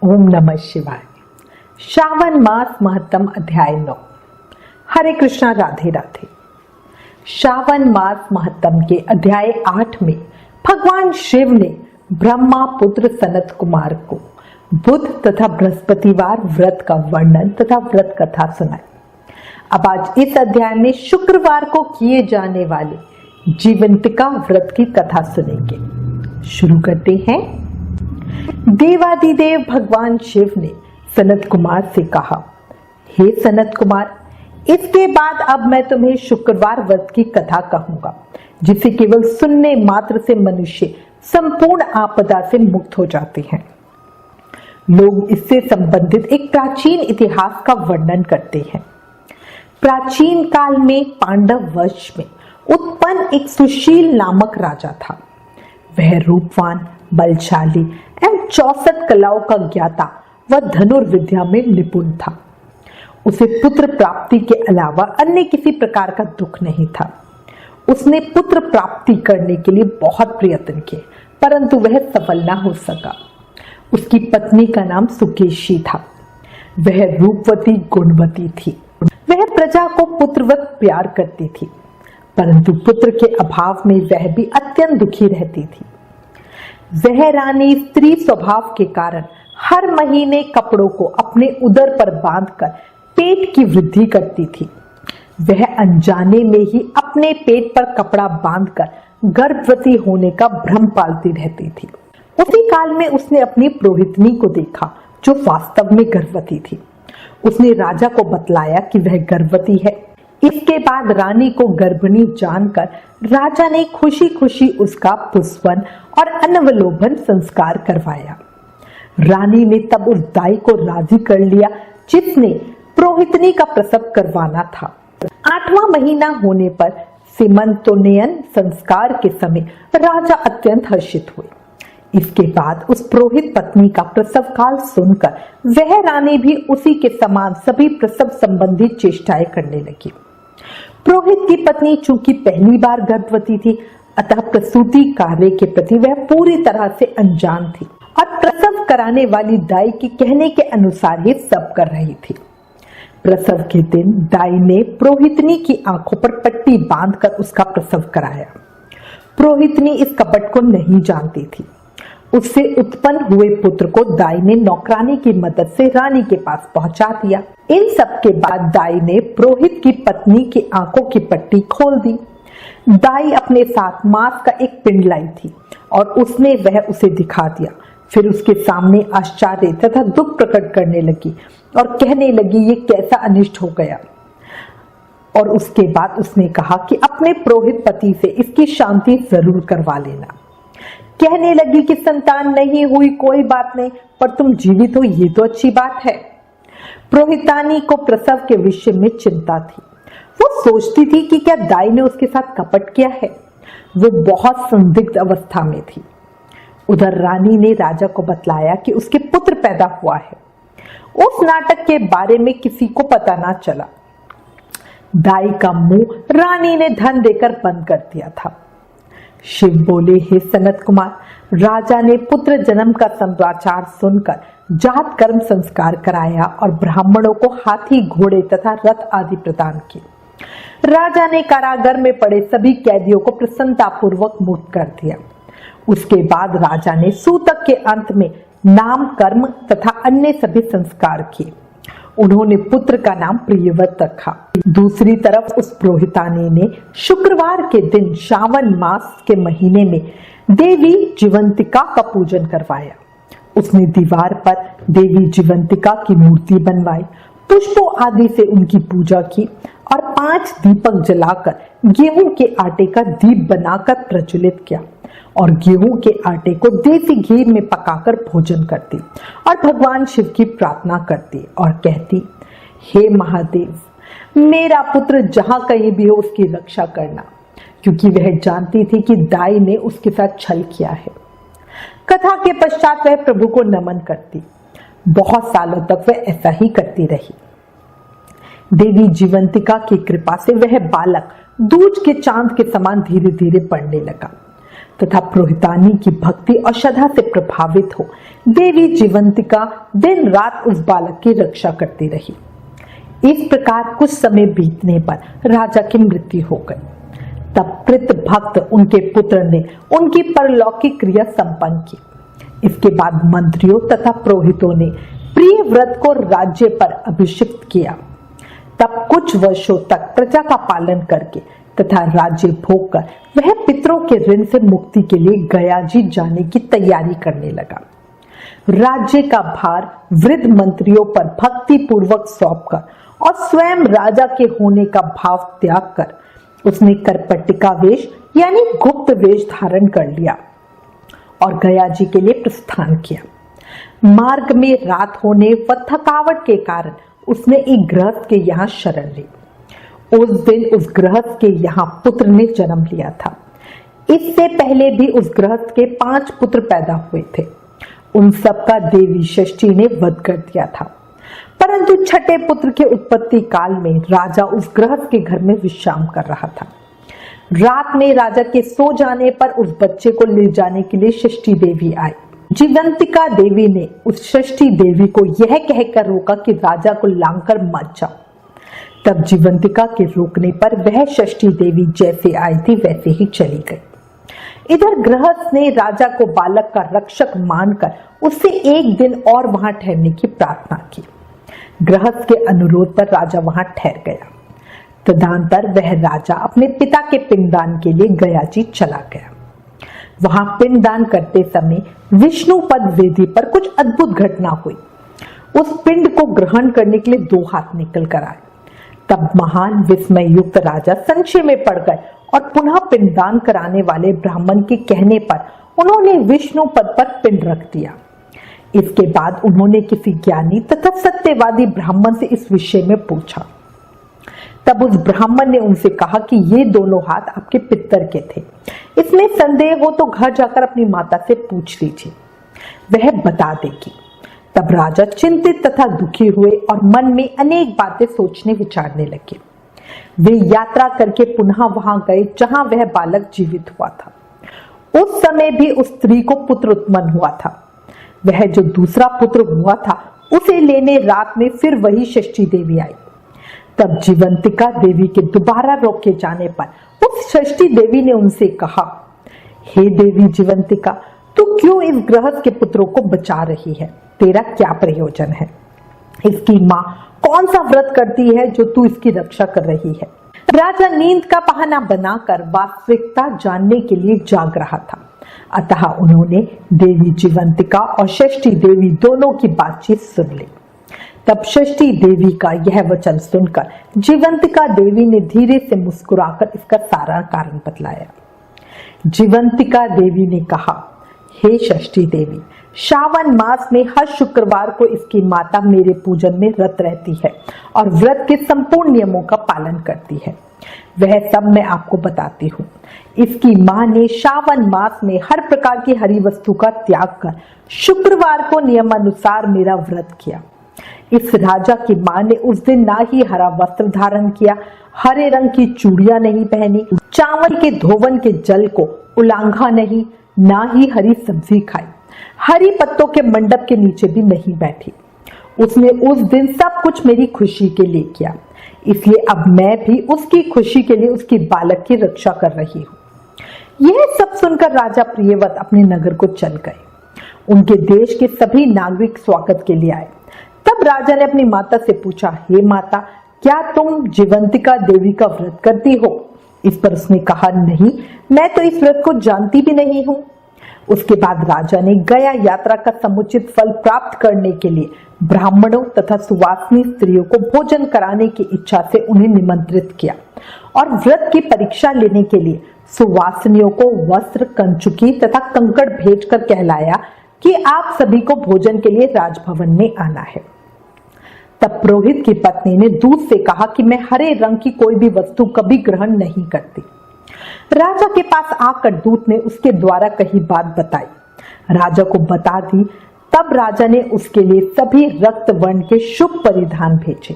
ओम नमः शिवाय। श्रावण मास महत्तम अध्याय 9। हरे कृष्णा, राधे राधे। श्रावण मास महत्तम के अध्याय 8 में भगवान शिव ने ब्रह्मा पुत्र सनत कुमार को बुध तथा बृहस्पतिवार व्रत का वर्णन तथा व्रत कथा सुनाई। अब आज इस अध्याय में शुक्रवार को किए जाने वाले जीवंतिका व्रत की कथा सुनेंगे। शुरू करते हैं। देवादिदेव भगवान शिव ने सनत कुमार से कहा, हे सनत कुमार, इसके बाद अब मैं तुम्हें शुक्रवार व्रत की कथा कहूंगा, जिसे केवल सुनने मात्र से मनुष्य संपूर्ण आपदा से मुक्त हो जाते हैं। लोग इससे संबंधित एक प्राचीन इतिहास का वर्णन करते हैं। प्राचीन काल में पांडव वंश में उत्पन्न एक सुशील नामक राजा था। वह रूपवान, बलशाली एवं 64 कलाओं का ज्ञाता व धनुर्विद्या में निपुण था। उसे पुत्र प्राप्ति के अलावा अन्य किसी प्रकार का दुख नहीं था। उसने पुत्र प्राप्ति करने के लिए बहुत प्रयत्न किए, परंतु वह सफल न हो सका। उसकी पत्नी का नाम सुकेशी था। वह रूपवती, गुणवती थी। वह प्रजा को पुत्रवत प्यार करती थी, परंतु पुत्र के अभाव में वह भी अत्यंत दुखी रहती थी। वह रानी स्त्री स्वभाव के कारण हर महीने कपड़ों को अपने उदर पर बांधकर पेट की वृद्धि करती थी। वह अनजाने में ही अपने पेट पर कपड़ा बांधकर गर्भवती होने का भ्रम पालती रहती थी। उसी काल में उसने अपनी पुरोहितनी को देखा, जो वास्तव में गर्भवती थी। उसने राजा को बतलाया कि वह गर्भवती है। इसके बाद रानी को गर्भिणी जानकर राजा ने खुशी खुशी उसका पुष्पन और अनवलोभन संस्कार करवाया। रानी ने तब उस दाई को राजी कर लिया जिसने पुरोहितनी का प्रसव करवाना था। 8वां महीना होने पर सीमंतोन्नयन संस्कार के समय राजा अत्यंत हर्षित हुए। इसके बाद उस पुरोहित पत्नी का प्रसव काल सुनकर वह रानी भी उसी के समान सभी प्रसव संबंधी चेष्टाएं करने लगी। पुरोहित की पत्नी चूंकि पहली बार गर्भवती थी, अतः प्रसूति कार्य के प्रति वह पूरी तरह से अनजान थी और प्रसव कराने वाली दाई के कहने के अनुसार ही सब कर रही थी। प्रसव के दिन दाई ने पुरोहितनी की आंखों पर पट्टी बांधकर उसका प्रसव कराया। पुरोहितनी इस कपट को नहीं जानती थी। उससे उत्पन्न हुए पुत्र को दाई ने नौकरानी की मदद से रानी के पास पहुंचा दिया। इन सब के बाद दाई ने पुरोहित की पत्नी की आंखों की पट्टी खोल दी। दाई अपने साथ मांस का एक पिंड लाई थी और उसने वह उसे दिखा दिया। फिर उसके सामने आश्चर्य तथा दुख प्रकट करने लगी और कहने लगी, ये कैसा अनिष्ट हो गया। और उसके बाद उसने कहा कि अपने पुरोहित पति से इसकी शांति जरूर करवा लेना। कहने लगी कि संतान नहीं हुई कोई बात नहीं, पर तुम जीवित हो ये तो अच्छी बात है। पुरोहितानी को प्रसव के विषय में चिंता थी। वो सोचती थी कि क्या दाई ने उसके साथ कपट किया है। वो बहुत संदिग्ध अवस्था में थी। उधर रानी ने राजा को बतलाया कि उसके पुत्र पैदा हुआ है। उस नाटक के बारे में किसी को पता ना चला। दाई का मुंह रानी ने धन देकर बंद कर दिया था। शिव बोले, हे सनत कुमार, राजा ने पुत्र जन्म का समाचार सुनकर जात कर्म संस्कार कराया और ब्राह्मणों को हाथी, घोड़े तथा रथ आदि प्रदान किए। राजा ने कारागार में पड़े सभी कैदियों को प्रसन्नता पूर्वक मुक्त कर दिया। उसके बाद राजा ने सूतक के अंत में नाम, कर्म तथा अन्य सभी संस्कार किए। उन्होंने पुत्र का नाम प्रियव्रत रखा। दूसरी तरफ उस पुरोहितानी ने शुक्रवार के दिन श्रावण मास के महीने में देवी जीवंतिका का पूजन करवाया। उसने दीवार पर देवी जीवंतिका की मूर्ति बनवाई, पुष्पों आदि से उनकी पूजा की और 5 दीपक जलाकर गेहूं के आटे का दीप बनाकर प्रज्वलित किया और गेहूं के आटे को देसी घी में पकाकर भोजन करती और भगवान शिव की प्रार्थना करती और कहती, हे महादेव, मेरा पुत्र जहां कहीं भी हो उसकी रक्षा करना, क्योंकि वह जानती थी कि दाई ने उसके साथ छल किया है। कथा के पश्चात वह प्रभु को नमन करती। बहुत सालों तक वह ऐसा ही करती रही। देवी जीवंतिका की कृपा से वह बालक दूज के चांद के समान धीरे धीरे बढ़ने लगा। तथा पुरोहितानी की भक्ति और श्रद्धा से प्रभावित हो देवी जीवंतिका दिन रात उस बालक की रक्षा करती रही। इस प्रकार कुछ समय बीतने पर राजा की मृत्यु हो गई। तब प्रीत भक्त उनके पुत्र ने उनकी परलौकिक क्रिया संपन्न की। इसके बाद मंत्रियों तथा पुरोहितों ने प्रिय व्रत को राज्य पर अभिषिक्त किया। तब कुछ वर्षों तक प्रजा का पालन करके तथा राज्य भोग कर वह पितरों के ऋण से मुक्ति के लिए गया जी जाने की तैयारी करने लगा। राज्य का भार वृद्ध मंत्रियों पर भक्ति पूर्वक सौंपकर और स्वयं राजा के होने का भाव त्याग कर उसने करपट्टिका वेश यानी गुप्त वेश धारण कर लिया और गया जी के लिए प्रस्थान किया। मार्ग में रात होने व थकावट के कारण उसने एक गृहस्थ के यहाँ शरण ली। उस दिन उस गृहस्थ के यहाँ पुत्र ने जन्म लिया था। इससे पहले भी उस गृहस्थ के 5 पुत्र पैदा हुए थे। उन सबका देवी षष्ठी ने वध कर दिया था। परंतु छठे पुत्र के उत्पत्ति काल में राजा उस गृहस्थ के घर में विश्राम कर रहा था। रात में राजा के सो जाने पर उस बच्चे को ले जाने के लिए षष्ठी देवी आई। जीवंतिका देवी ने उस षष्ठी देवी को यह कहकर रोका कि राजा को लांघकर मत जाओ। तब जीवंतिका के रोकने पर वह षष्ठी देवी जैसे आई थी वैसे ही चली गई। इधर गृहस्थ ने राजा को बालक का रक्षक मानकर उससे एक दिन और वहां ठहरने की प्रार्थना की। गृहस्थ के अनुरोध पर राजा वहां ठहर गया। तदनंतर वह राजा अपने पिता के पिंडदान के लिए गया जी चला गया। वहां पिंडदान करते समय विष्णु पद वेदी पर कुछ अद्भुत घटना हुई। उस पिंड को ग्रहण करने के लिए 2 हाथ निकल कर आए। तब महान विस्मय युक्त राजा संशय में पड़ गए और पुनः पिंडदान कराने वाले ब्राह्मण के कहने पर उन्होंने विष्णु पद पर पिंड रख दिया। इसके बाद उन्होंने किसी ज्ञानी तथा सत्यवादी ब्राह्मण से इस विषय में पूछा। तब उस ब्राह्मण ने उनसे कहा कि ये दोनों हाथ आपके पितर के थे। इसमें संदेह हो तो घर जाकर अपनी माता से पूछ लीजिए, वह बता देगी। तब राजा चिंतित तथा दुखी हुए और मन में अनेक बातें सोचने विचारने लगे। वे यात्रा करके पुनः वहां गए जहां वह बालक जीवित हुआ था। उस समय भी उस स्त्री को पुत्र उत्पन्न हुआ था। वह जो दूसरा पुत्र हुआ था उसे लेने रात में फिर वही षष्ठी देवी आई। तब जीवंतिका देवी के दोबारा रोके जाने पर उस षष्ठी देवी ने उनसे कहा, हे देवी जीवंतिका, तू क्यों इस गृहस्थ के पुत्रों को बचा रही है? तेरा क्या प्रयोजन है? इसकी माँ कौन सा व्रत करती है जो तू इसकी रक्षा कर रही है? राजा नींद का बहाना बनाकर वास्तविकता जानने के लिए जाग रहा था। अतः उन्होंने देवी जीवंतिका और षष्ठी देवी दोनों की बातचीत सुन ली। तब षष्ठी देवी का यह वचन सुनकर जीवंतिका देवी ने धीरे से मुस्कुराकर इसका सारा कारण बतलाया। जीवंतिका देवी ने कहा, हे षष्ठी देवी, श्रावण मास में हर शुक्रवार को इसकी माता मेरे पूजन में रत रहती है और व्रत के संपूर्ण नियमों का पालन करती है। वह सब मैं आपको बताती हूँ। इसकी माँ ने श्रावण मास में हर प्रकार की हरी वस्तु का त्याग कर शुक्रवार को नियमानुसार मेरा व्रत किया। इस राजा की माँ ने उस दिन ना ही हरा वस्त्र धारण किया, हरे रंग की चूड़ियां नहीं पहनी, चावल के धोवन के जल को उलांघा नहीं, ना ही हरी सब्जी खाई, हरी पत्तों के मंडप के नीचे भी नहीं बैठी। उसने उस दिन सब कुछ मेरी खुशी के लिए किया, इसलिए अब मैं भी उसकी खुशी के लिए उसकी बालक की रक्षा कर रही हूँ। यह सब सुनकर राजा प्रियव्रत अपने नगर को चल गए। उनके देश के सभी नागरिक स्वागत के लिए आए। तब राजा ने अपनी माता से पूछा, हे माता, क्या तुम जीवंतिका देवी का व्रत करती हो? इस पर उसने कहा, नहीं, मैं तो इस व्रत को जानती भी नहीं हूँ। उसके बाद राजा ने गया यात्रा का समुचित फल प्राप्त करने के लिए ब्राह्मणों तथा सुवासिनी स्त्रियों को भोजन कराने की इच्छा से उन्हें निमंत्रित किया और व्रत की परीक्षा लेने के लिए सुवासिनियों को वस्त्र, कंचुकी तथा कंकड़ भेजकर कहलाया कि आप सभी को भोजन के लिए राजभवन में आना है। तब पुरोहित की पत्नी ने दूत से कहा कि मैं हरे रंग की कोई भी वस्तु कभी ग्रहण नहीं करती। राजा के पास आकर दूत ने उसके द्वारा कही बात बताई, राजा को बता दी। तब राजा ने उसके लिए सभी रक्त वर्ण के शुभ परिधान भेजे।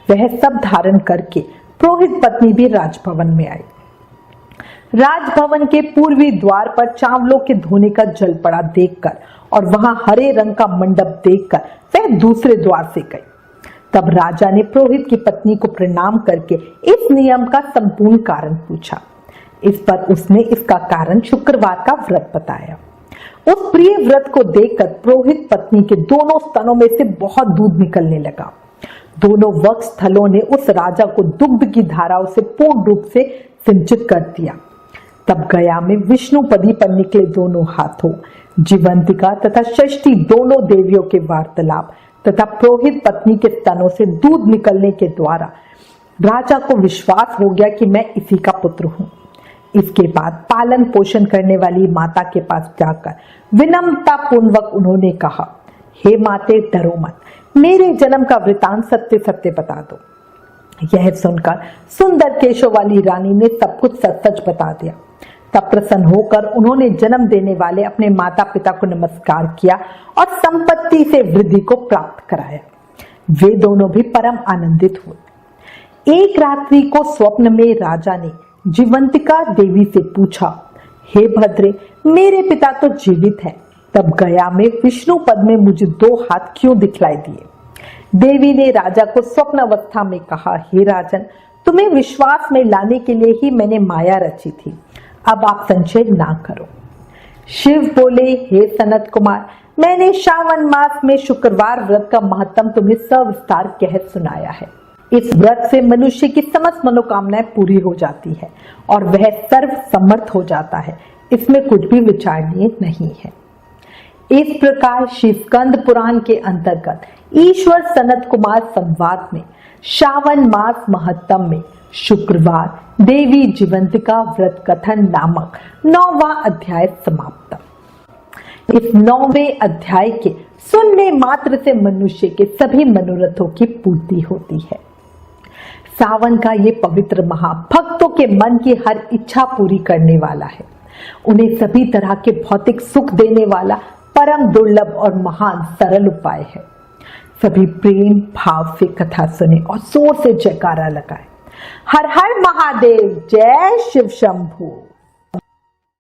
वह सब धारण करके पुरोहित पत्नी भी राजभवन में आई। राजभवन के पूर्वी द्वार पर चावलों के धोने का जल पड़ा देखकर और वहां हरे रंग का मंडप देखकर वह दूसरे द्वार से गई। तब राजा ने पुरोहित की पत्नी को प्रणाम करके इस नियम का संपूर्ण कारण पूछा। इस पर उसने इसका कारण शुक्रवार का व्रत बताया। उस प्रिय व्रत को देखकर पुरोहित पत्नी के दोनों स्तनों में से बहुत दूध निकलने लगा। दोनों वक्ष स्थलों ने उस राजा को दुग्ध की धाराओं से पूर्ण रूप से सिंचित कर दिया। तब गया में विष्णुपदी पर निकले दोनों हाथों, जीवंतिका तथा षष्ठी दोनों देवियों के वार्तालाप तथा पुरोहित पत्नी के स्तनों से दूध निकलने के द्वारा राजा को विश्वास हो गया कि मैं इसी का पुत्र हूं। इसके बाद पालन पोषण करने वाली माता के पास जाकर विनम्रता पूर्वक उन्होंने कहा, हे माते डरो मत, मेरे जन्म का वृतांत सत्य सत्य बता दो। यह सुनकर सुंदर केशों वाली रानी ने सब कुछ सच सच बता दिया। तब प्रसन्न होकर उन्होंने जन्म देने वाले अपने माता पिता को नमस्कार किया और संपत्ति से वृद्धि को प्राप्त कराया। वे दोनों भी परम आनंदित हुए। एक रात्रि को स्वप्न में राजा ने जीवंतिका देवी से पूछा, हे भद्रे, मेरे पिता तो जीवित हैं, तब गया में विष्णु पद में मुझे 2 हाथ क्यों दिखलाई दिए? देवी ने राजा को स्वप्न अवस्था में कहा, हे राजन, तुम्हें विश्वास में लाने के लिए ही मैंने माया रची थी, अब आप संशय ना करो। शिव बोले, हे सनत कुमार, मैंने श्रावण मास में शुक्रवार व्रत का महत्व तुम्हें सविस्तार कह सुनाया है। इस व्रत से मनुष्य की समस्त मनोकामनाएं पूरी हो जाती है और वह सर्व समर्थ हो जाता है, इसमें कुछ भी विचारणीय नहीं है। इस प्रकार शिवस्कंद पुराण के अंतर्गत ईश्वर सनत कुमार संवाद में श्रावण मास महत्तम में शुक्रवार देवी जीवंतिका व्रत कथन नामक 9वां अध्याय समाप्त। इस 9वें अध्याय के सुनने मात्र से मनुष्य के सभी मनोरथों की पूर्ति होती है। सावन का ये पवित्र माह भक्तों के मन की हर इच्छा पूरी करने वाला है। उन्हें सभी तरह के भौतिक सुख देने वाला परम दुर्लभ और महान सरल उपाय है। सभी प्रेम भाव से कथा सुने और जोर से जयकारा लगाए। हर हर महादेव, जय शिव शंभू।